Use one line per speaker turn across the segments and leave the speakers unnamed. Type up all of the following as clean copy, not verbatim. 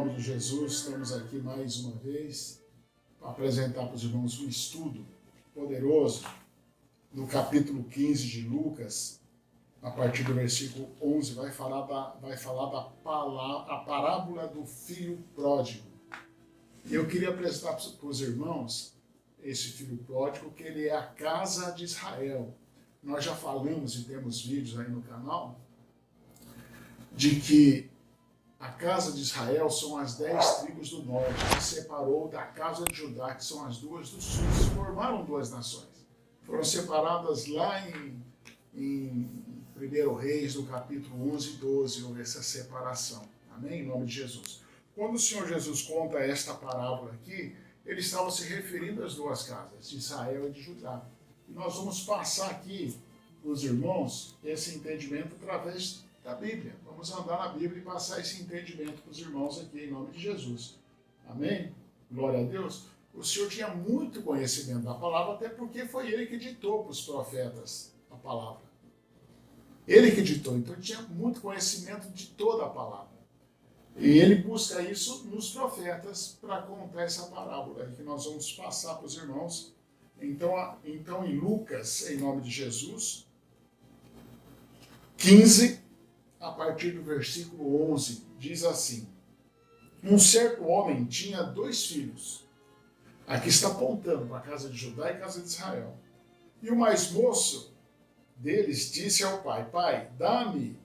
nome de Jesus, estamos aqui mais uma vez para apresentar para os irmãos um estudo poderoso no capítulo 15 de Lucas, a partir do versículo 11, vai falar a parábola do filho pródigo. E eu queria apresentar para os irmãos esse filho pródigo, que ele é a casa de Israel. Nós já falamos e temos vídeos aí no canal de que a casa de Israel são as 10 tribos do norte, que separou da casa de Judá, que são as 2 do sul. Se formaram 2 nações. Foram separadas lá em 1 Reis, no capítulo 11 e 12, houve essa separação. Amém? Em nome de Jesus. Quando o Senhor Jesus conta esta parábola aqui, ele estava se referindo às 2 casas, de Israel e de Judá. E nós vamos passar aqui para os irmãos esse entendimento através da Bíblia. Vamos andar na Bíblia e passar esse entendimento para os irmãos aqui, em nome de Jesus. Amém? Glória a Deus. O Senhor tinha muito conhecimento da palavra, até porque foi ele que ditou para os profetas a palavra. Ele que ditou, então ele tinha muito conhecimento de toda a palavra. E ele busca isso nos profetas para contar essa parábola aí que nós vamos passar para os irmãos. Então em Lucas, em nome de Jesus, 15, a partir do versículo 11, diz assim: um certo homem tinha 2 filhos. Aqui está apontando para a casa de Judá e a casa de Israel. E o mais moço deles disse ao pai: Pai, dá-me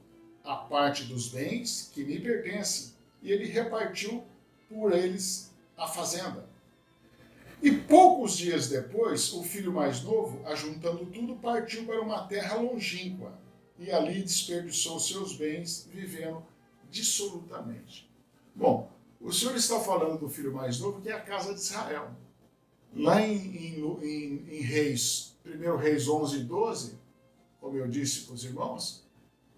a parte dos bens que me pertencem. E ele repartiu por eles a fazenda. E poucos dias depois, o filho mais novo, ajuntando tudo, partiu para uma terra longínqua e ali desperdiçou seus bens, vivendo dissolutamente. Bom, o Senhor está falando do filho mais novo, que é a casa de Israel. Lá em Reis, 1 Reis 11 e 12, como eu disse para os irmãos,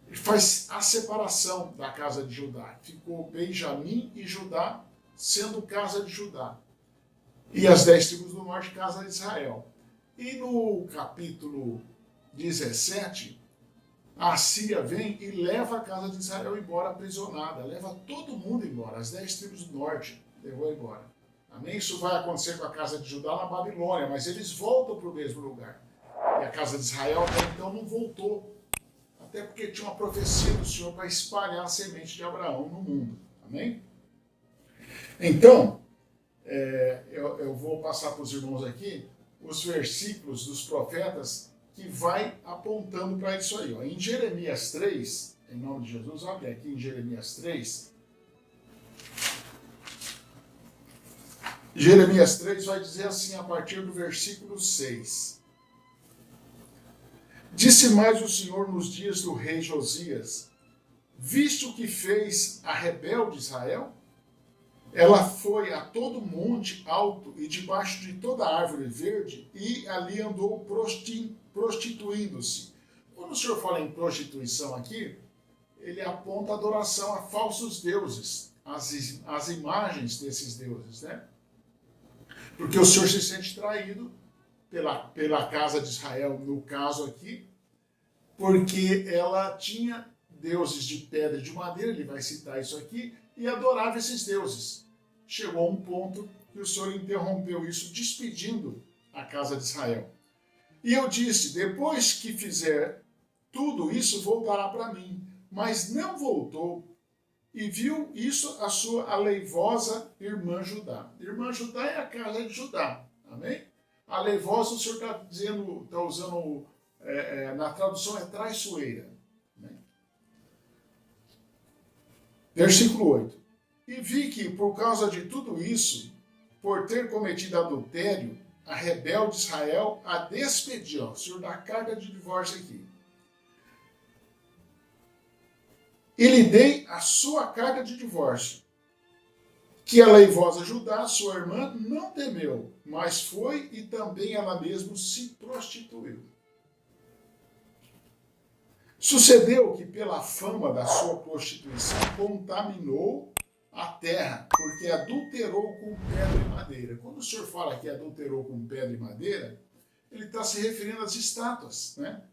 ele faz a separação da casa de Judá. Ficou Benjamim e Judá sendo casa de Judá. E as 10 tribos do norte, casa de Israel. E no capítulo 17, a Assíria vem e leva a casa de Israel embora aprisionada. Leva todo mundo embora. As 10 tribos do norte levou embora. Amém? Isso vai acontecer com a casa de Judá na Babilônia, mas eles voltam para o mesmo lugar. E a casa de Israel até então não voltou. Até porque tinha uma profecia do Senhor para espalhar a semente de Abraão no mundo. Amém? Então, eu vou passar para os irmãos aqui os versículos dos profetas que vai apontando para isso aí. Ó. Em Jeremias 3, em nome de Jesus, abre aqui em Jeremias 3. Jeremias 3 vai dizer assim, a partir do versículo 6. Disse mais o Senhor nos dias do rei Josias: visto o que fez a rebelde Israel? Ela foi a todo monte alto e debaixo de toda árvore verde, e ali andou prostituindo-se. Quando o Senhor fala em prostituição aqui, ele aponta a adoração a falsos deuses, as imagens desses deuses, né? Porque o Senhor se sente traído pela casa de Israel, no caso aqui, porque ela tinha deuses de pedra e de madeira, ele vai citar isso aqui, e adorava esses deuses. Chegou a um ponto que o Senhor interrompeu isso, despedindo a casa de Israel. E eu disse: depois que fizer tudo isso, voltará para mim. Mas não voltou, e viu isso a sua aleivosa irmã Judá. Irmã Judá é a casa de Judá, amém? Aleivosa, o Senhor está dizendo, está usando, na tradução é traiçoeira. Amém? Versículo 8. E vi que, por causa de tudo isso, por ter cometido adultério, a rebelde Israel a despediu. O Senhor dá carta de divórcio aqui. E lhe dei a sua carta de divórcio, que a leivosa Judá, sua irmã, não temeu, mas foi e também ela mesma se prostituiu. Sucedeu que, pela fama da sua prostituição, contaminou a terra, porque adulterou com pedra e madeira. Quando o Senhor fala que adulterou com pedra e madeira, ele está se referindo às estátuas, né?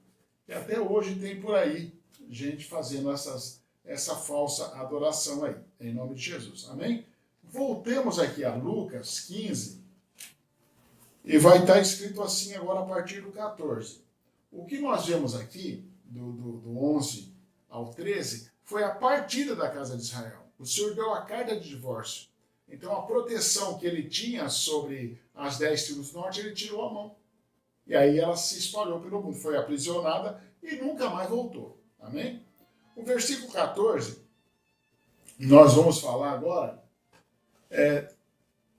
Que até hoje tem por aí gente fazendo essa falsa adoração aí, em nome de Jesus. Amém? voltemos aqui a Lucas 15 e vai estar escrito assim agora a partir do 14. O que nós vemos aqui, do 11 ao 13, foi a partida da casa de Israel. O Senhor deu a carta de divórcio. Então a proteção que ele tinha sobre as 10 tribos do norte, ele tirou a mão. E aí ela se espalhou pelo mundo, foi aprisionada e nunca mais voltou. Amém? O versículo 14, nós vamos falar agora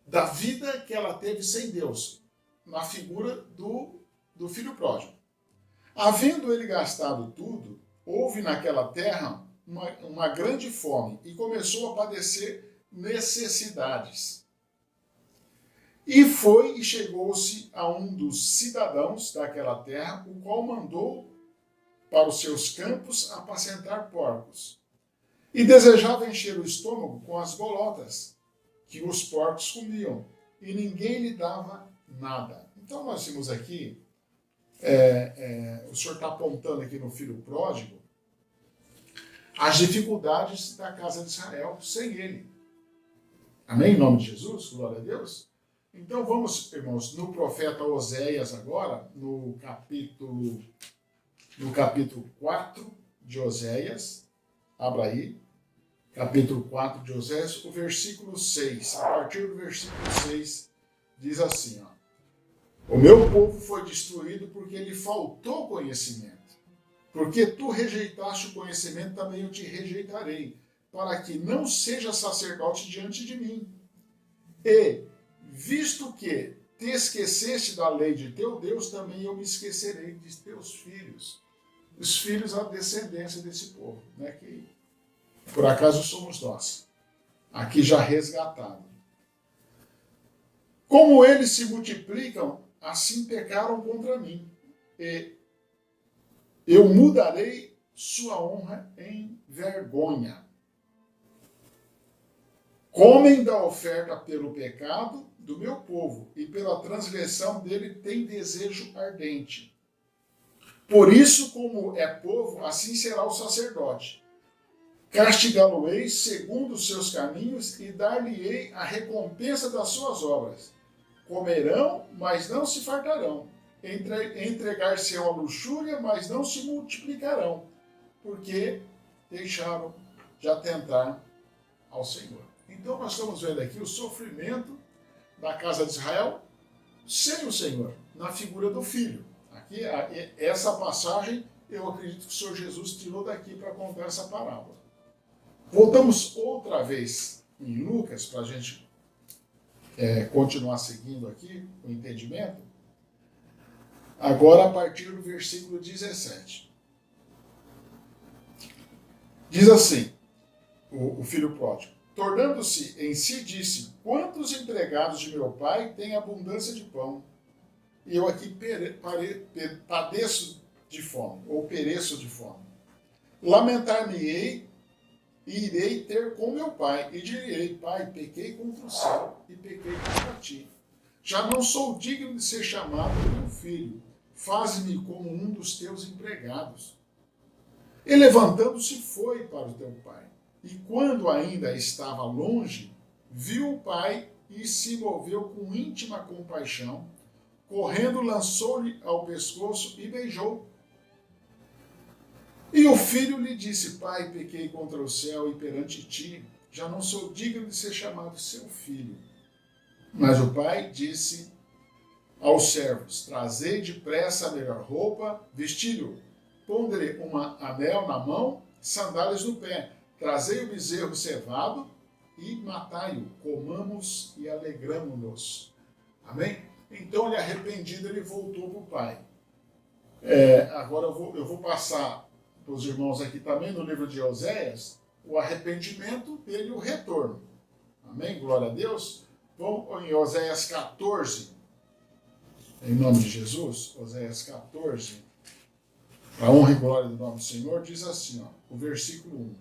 da vida que ela teve sem Deus, na figura do filho pródigo. Havendo ele gastado tudo, houve naquela terra uma grande fome e começou a padecer necessidades. E foi e chegou-se a um dos cidadãos daquela terra, o qual mandou para os seus campos apacentar porcos. E desejava encher o estômago com as bolotas que os porcos comiam, e ninguém lhe dava nada. Então nós temos aqui, o Senhor está apontando aqui no filho pródigo, as dificuldades da casa de Israel sem ele. Amém? Em nome de Jesus, glória a Deus. Então vamos, irmãos, no profeta Oséias agora, no capítulo 4 de Oséias, abra aí, capítulo 4 de Oséias, o versículo 6. A partir do versículo 6 diz assim, ó: o meu povo foi destruído porque lhe faltou conhecimento. Porque tu rejeitaste o conhecimento, também eu te rejeitarei, para que não seja sacerdote diante de mim. E, visto que te esqueceste da lei de teu Deus, também eu me esquecerei de teus filhos. Os filhos, a descendência desse povo, né, que por acaso somos nós, aqui já resgatado. Como eles se multiplicam, assim pecaram contra mim. E eu mudarei sua honra em vergonha. Comem da oferta pelo pecado do meu povo, e pela transgressão dele tem desejo ardente. Por isso, como é povo, assim será o sacerdote. Castigá-lo-ei segundo os seus caminhos, e dar-lhe-ei a recompensa das suas obras. Comerão, mas não se fartarão. Entregar-se-ão à luxúria, mas não se multiplicarão, porque deixaram de atentar ao Senhor. Então nós estamos vendo aqui o sofrimento da casa de Israel sem o Senhor, na figura do Filho. Aqui, essa passagem, eu acredito que o Senhor Jesus tirou daqui para contar essa parábola. Voltamos outra vez em Lucas, para a gente continuar seguindo aqui o entendimento. Agora, a partir do versículo 17. Diz assim, o filho pródigo: tornando-se em si, disse: quantos empregados de meu pai têm abundância de pão, e eu aqui padeço de fome, ou pereço de fome. Lamentar-me-ei e irei ter com meu pai, e direi: pai, pequei contra o céu, e pequei contra ti. Já não sou digno de ser chamado teu filho. Faze-me como um dos teus empregados. E levantando-se foi para o teu pai. E quando ainda estava longe, viu o pai e se moveu com íntima compaixão. Correndo, lançou-lhe ao pescoço e beijou. E o filho lhe disse: pai, pequei contra o céu e perante ti. Já não sou digno de ser chamado seu filho. Mas o pai disse aos servos: trazei depressa a melhor roupa, vestiu-o, ponde-lhe um anel na mão, sandálias no pé, trazei o bezerro cevado e matai-o, comamos e alegramo-nos. Amém? Então, ele arrependido, ele voltou para o pai. Agora eu vou passar para os irmãos aqui também, no livro de Oséias, o arrependimento dele e o retorno. Amém? Glória a Deus. Vamos em Oséias 14, em nome de Jesus, Oséias 14, a honra e glória do nome do Senhor, diz assim, ó, o versículo 1.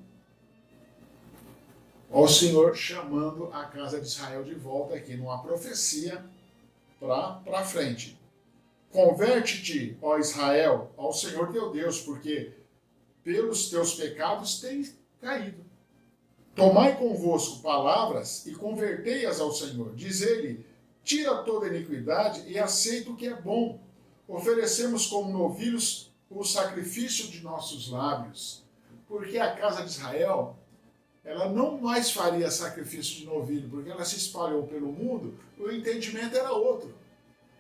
Ó, o Senhor chamando a casa de Israel de volta aqui, numa profecia para frente. Converte-te, ó Israel, ao Senhor teu Deus, porque pelos teus pecados tens caído. Tomai convosco palavras e convertei-as ao Senhor. Diz ele, tira toda iniquidade e aceita o que é bom. Oferecemos como novilhos o sacrifício de nossos lábios. Porque a casa de Israel, ela não mais faria sacrifício de novilho, porque ela se espalhou pelo mundo, o entendimento era outro.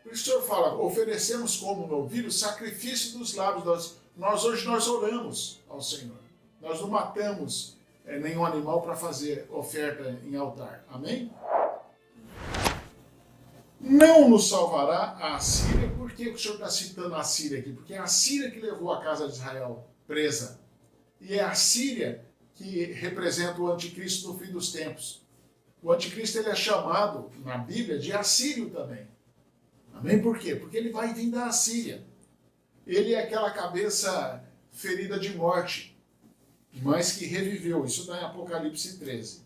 Por isso o Senhor fala, oferecemos como novilho o sacrifício dos lábios. Hoje nós oramos ao Senhor. Nós não matamos nenhum animal para fazer oferta em altar. Amém? Não nos salvará a Assíria. Por que o Senhor está citando a Assíria aqui? Porque é a Assíria que levou a casa de Israel presa. E é a Síria que representa o anticristo no fim dos tempos. O anticristo ele é chamado na Bíblia de assírio também. Amém? Por quê? Porque ele vai vir da Assíria. Ele é aquela cabeça ferida de morte, mas que reviveu. Isso está em Apocalipse 13.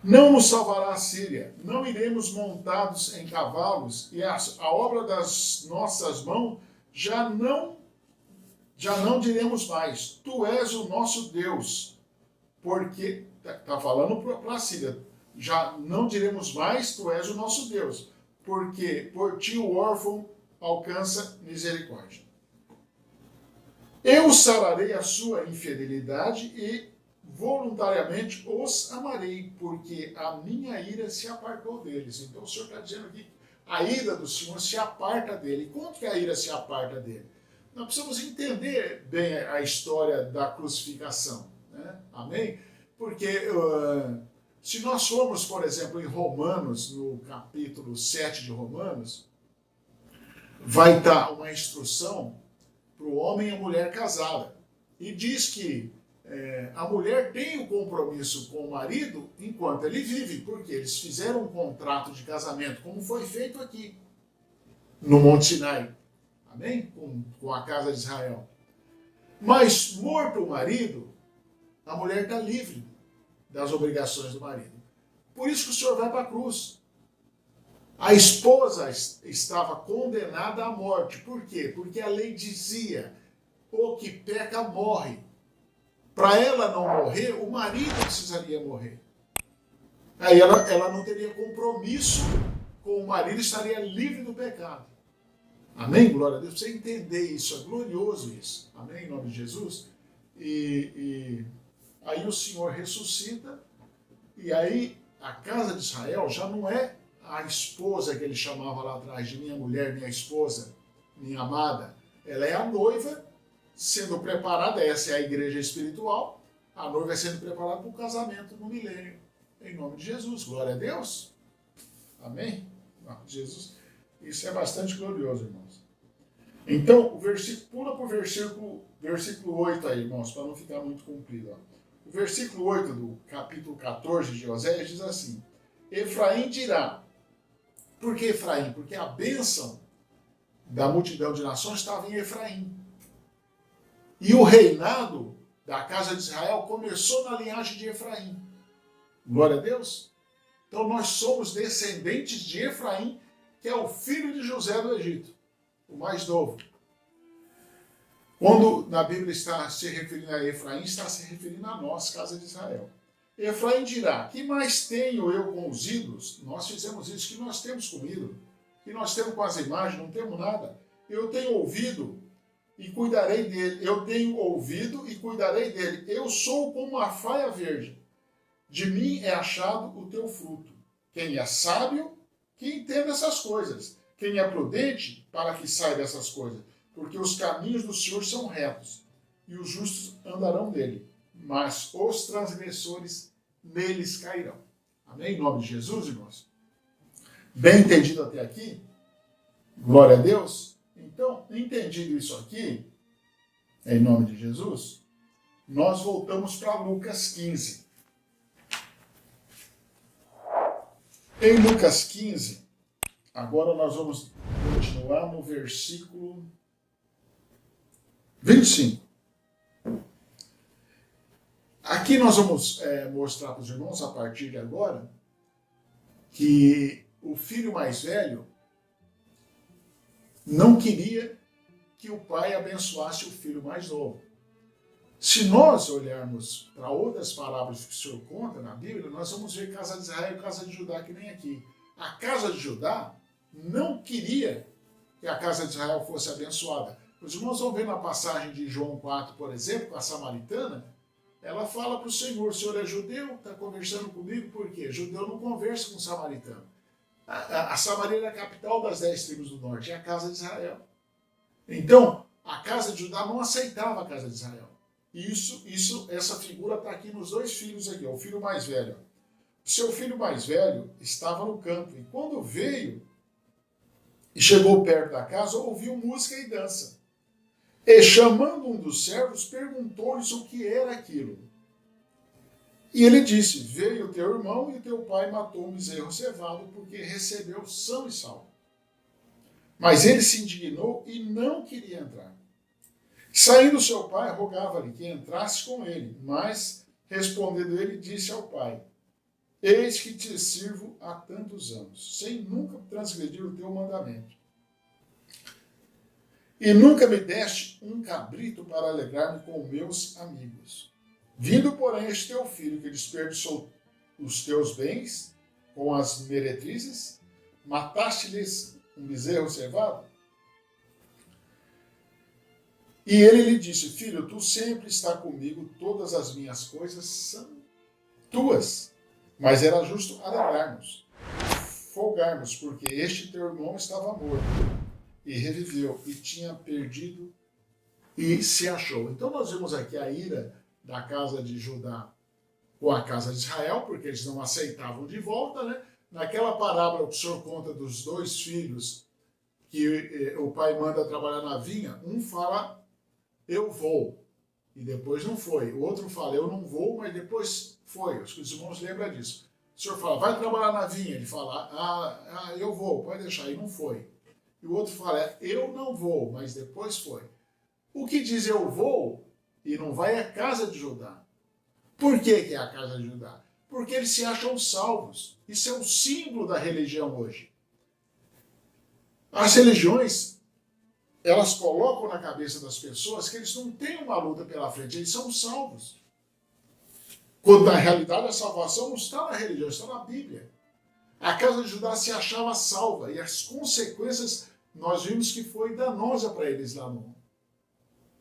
Não nos salvará a Síria, não iremos montados em cavalos, e a obra das nossas mãos já não diremos mais, tu és o nosso Deus, porque, está falando para a Síria, já não diremos mais, tu és o nosso Deus, porque por ti o órfão alcança misericórdia. Eu sararei a sua infidelidade e voluntariamente os amarei, porque a minha ira se apartou deles. Então o Senhor está dizendo aqui, a ira do Senhor se aparta dele. Como que a ira se aparta dele? Nós precisamos entender bem a história da crucificação, né? Amém? Porque se nós formos, por exemplo, em Romanos, no capítulo 7 de Romanos, vai estar uma instrução para o homem e a mulher casada. E diz que a mulher tem o compromisso com o marido enquanto ele vive, porque eles fizeram um contrato de casamento, como foi feito aqui, no Monte Sinai. Amém? Com a casa de Israel. Mas, morto o marido, a mulher está livre das obrigações do marido. Por isso que o Senhor vai para a cruz. A esposa estava condenada à morte. Por quê? Porque a lei dizia, o que peca morre. Para ela não morrer, o marido precisaria morrer. Aí ela não teria compromisso com o marido, estaria livre do pecado. Amém? Glória a Deus. Pra você entender isso, é glorioso isso. Amém? Em nome de Jesus. E aí o Senhor ressuscita, e aí a casa de Israel já não é a esposa que ele chamava lá atrás de minha mulher, minha esposa, minha amada. Ela é a noiva sendo preparada, essa é a igreja espiritual, a noiva é sendo preparada para o casamento no milênio. Em nome de Jesus. Glória a Deus. Amém? Em nome de Jesus. Isso é bastante glorioso, irmãos. Então, pula para o versículo 8 aí, irmãos, para não ficar muito comprido. Ó. O versículo 8 do capítulo 14 de Oséias diz assim, Efraim dirá. Por que Efraim? Porque a bênção da multidão de nações estava em Efraim. E o reinado da casa de Israel começou na linhagem de Efraim. Glória a Deus. Então nós somos descendentes de Efraim, que é o filho de José do Egito, o mais novo. Quando na Bíblia está se referindo a Efraim, está se referindo a nós, casa de Israel. Efraim dirá, que mais tenho eu com os ídolos? Nós fizemos isso, que nós temos com ídolo, que nós temos com as imagens, não temos nada. Eu tenho ouvido e cuidarei dele. Eu tenho ouvido e cuidarei dele. Eu sou como uma faia verde. De mim é achado o teu fruto. Quem é sábio, que entenda essas coisas. Quem é prudente, para que saia dessas coisas. Porque os caminhos do Senhor são retos, e os justos andarão nele, mas os transgressores neles cairão. Amém? Em nome de Jesus, irmãos? Bem entendido até aqui? Glória a Deus? Então, entendido isso aqui, em nome de Jesus, nós voltamos para Lucas 15. Em Lucas 15, agora nós vamos continuar no versículo 25. Aqui nós vamos mostrar para os irmãos, a partir de agora, que o filho mais velho não queria que o pai abençoasse o filho mais novo. Se nós olharmos para outras parábolas que o Senhor conta na Bíblia, nós vamos ver casa de Israel e casa de Judá, que nem aqui. A casa de Judá não queria que a casa de Israel fosse abençoada. Os irmãos vão ver na passagem de João 4, por exemplo, com a samaritana, ela fala para o Senhor é judeu? Está conversando comigo? Por quê? Judeu não conversa com samaritano. A Samaria é a capital das 10 tribos do norte, é a casa de Israel. Então, a casa de Judá não aceitava a casa de Israel. Essa figura está aqui nos dois filhos aqui, o filho mais velho. O seu filho mais velho estava no campo e quando veio e chegou perto da casa, ouviu música e dança. E chamando um dos servos, perguntou-lhes o que era aquilo. E ele disse, veio teu irmão e teu pai matou um bezerro cevado porque recebeu são e salvo. Mas ele se indignou e não queria entrar. Saindo seu pai, rogava-lhe que entrasse com ele, mas, respondendo ele, disse ao pai, eis que te sirvo há tantos anos, sem nunca transgredir o teu mandamento. E nunca me deste um cabrito para alegrar-me com meus amigos. Vindo, porém, este teu filho, que desperdiçou os teus bens com as meretrizes, mataste-lhes um bezerro cevado? E ele lhe disse, filho, tu sempre está comigo, todas as minhas coisas são tuas. Mas era justo alegrar-nos, folgarmos, porque este teu irmão estava morto e reviveu, e tinha perdido e se achou. Então nós vemos aqui a ira da casa de Judá com a casa de Israel, porque eles não aceitavam de volta, né? Naquela parábola que o Senhor conta dos dois filhos, que o pai manda trabalhar na vinha, um fala, eu vou, e depois não foi. O outro fala, eu não vou, mas depois foi. Os irmãos lembram disso. O senhor fala, vai trabalhar na vinha. Ele fala, eu vou, pode deixar, e não foi. E o outro fala, eu não vou, mas depois foi. O que diz eu vou e não vai é a casa de Judá. Por que é a casa de Judá? Porque eles se acham salvos. Isso é um símbolo da religião hoje. As religiões, elas colocam na cabeça das pessoas que eles não têm uma luta pela frente, eles são salvos. Quando na realidade a salvação não está na religião, está na Bíblia. A casa de Judá se achava salva e as consequências nós vimos que foi danosa para eles lá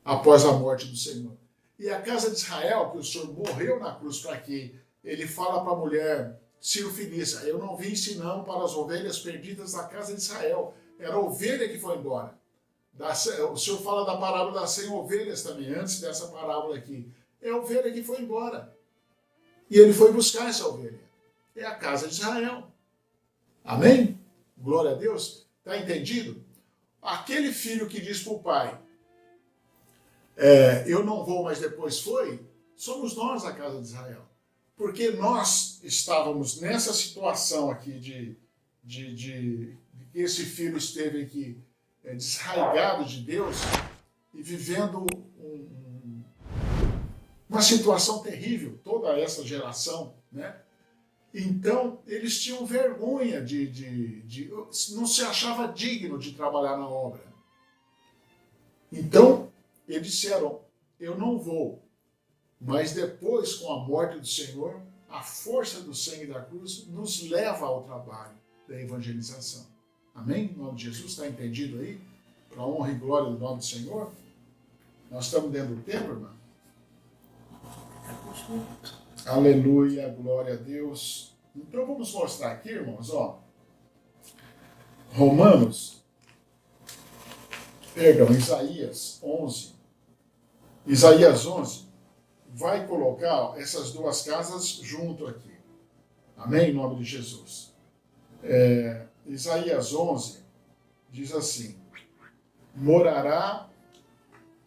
após a morte do Senhor. E a casa de Israel, que o Senhor morreu na cruz para que ele fala para a mulher Ciro Finícia, eu não vim senão para as ovelhas perdidas da casa de Israel. Era a ovelha que foi embora. O Senhor fala da parábola das 100 ovelhas também, antes dessa parábola aqui. É a ovelha que foi embora. E ele foi buscar essa ovelha. É a casa de Israel. Amém? Glória a Deus. Está entendido? Aquele filho que diz para o pai, eu não vou, mas depois foi, somos nós a casa de Israel. Porque nós estávamos nessa situação aqui de que esse filho esteve aqui desraigado de Deus e vivendo uma situação terrível, toda essa geração, né? Então, eles tinham vergonha não se achava digno de trabalhar na obra. Então, eles disseram, eu não vou. Mas depois, com a morte do Senhor, a força do sangue da cruz nos leva ao trabalho da evangelização. Amém? Em nome de Jesus, está entendido aí? Para a honra e glória do nome do Senhor. Nós estamos dentro do tempo, irmão? Aleluia, glória a Deus. Então vamos mostrar aqui, irmãos, ó. Isaías 11. Isaías 11 vai colocar essas duas casas junto aqui. Amém? Em nome de Jesus. Isaías 11 diz assim, morará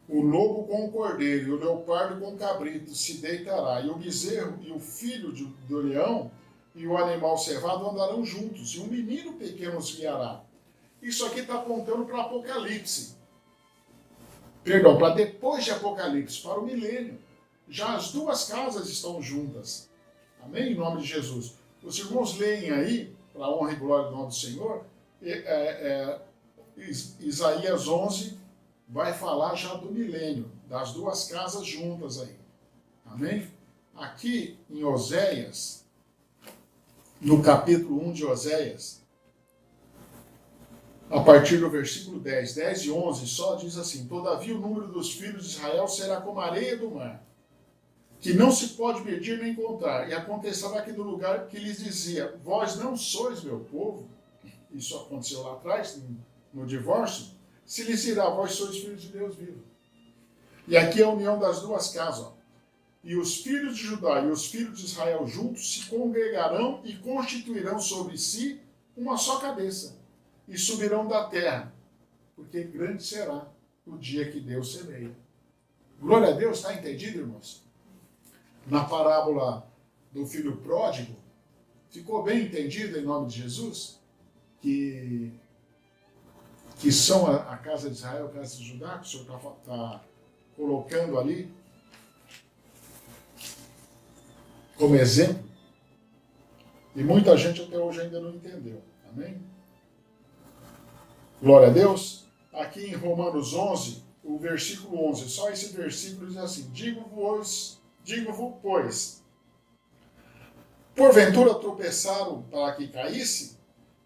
o lobo com o cordeiro, e o leopardo com o cabrito se deitará, e o bezerro e o filho do leão e o animal cevado andarão juntos, e um menino pequeno os guiará. Isso aqui está apontando para Apocalipse. Perdão, para depois de Apocalipse, para o milênio. Já as duas casas estão juntas. Amém? Em nome de Jesus. Os irmãos leem aí, para a honra e glória do nome do Senhor, Isaías 11 vai falar já do milênio. das duas casas juntas aí. Amém? Aqui em Oséias, no capítulo 1 de Oséias, a partir do versículo 10 e 11, só diz assim: todavia o número dos filhos de Israel será como a areia do mar, que não se pode medir nem contar. E acontecerá que do lugar que lhes dizia, vós não sois meu povo, isso aconteceu lá atrás, no divórcio, se lhes dirá, vós sois filhos de Deus vivo. E aqui é a união das duas casas. Ó. E os filhos de Judá e os filhos de Israel juntos se congregarão e constituirão sobre si uma só cabeça, e subirão da terra, porque grande será o dia que Deus semeia. Glória a Deus, está entendido, irmãos? Na parábola do filho pródigo, ficou bem entendido em nome de Jesus? Que são a casa de Israel, a casa de Judá, que o Senhor está colocando ali como exemplo. E muita gente até hoje ainda não entendeu. Amém? Glória a Deus. Aqui em Romanos 11, o versículo 11, só esse versículo diz assim: digo-vos, pois, porventura tropeçaram para que caísse?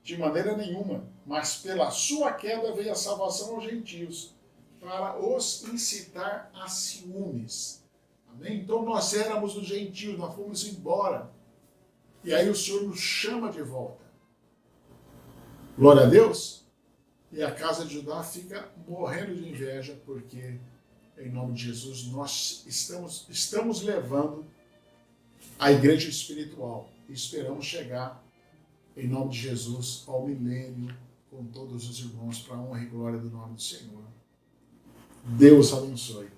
De maneira nenhuma, mas pela sua queda veio a salvação aos gentios, para os incitar a ciúmes. Amém? Então nós éramos os gentios, nós fomos embora. E aí o Senhor nos chama de volta. Glória a Deus. E a casa de Judá fica morrendo de inveja, porque, em nome de Jesus, nós estamos levando a igreja espiritual. E esperamos chegar, em nome de Jesus, ao milênio, com todos os irmãos, para a honra e glória do nome do Senhor. Deus abençoe.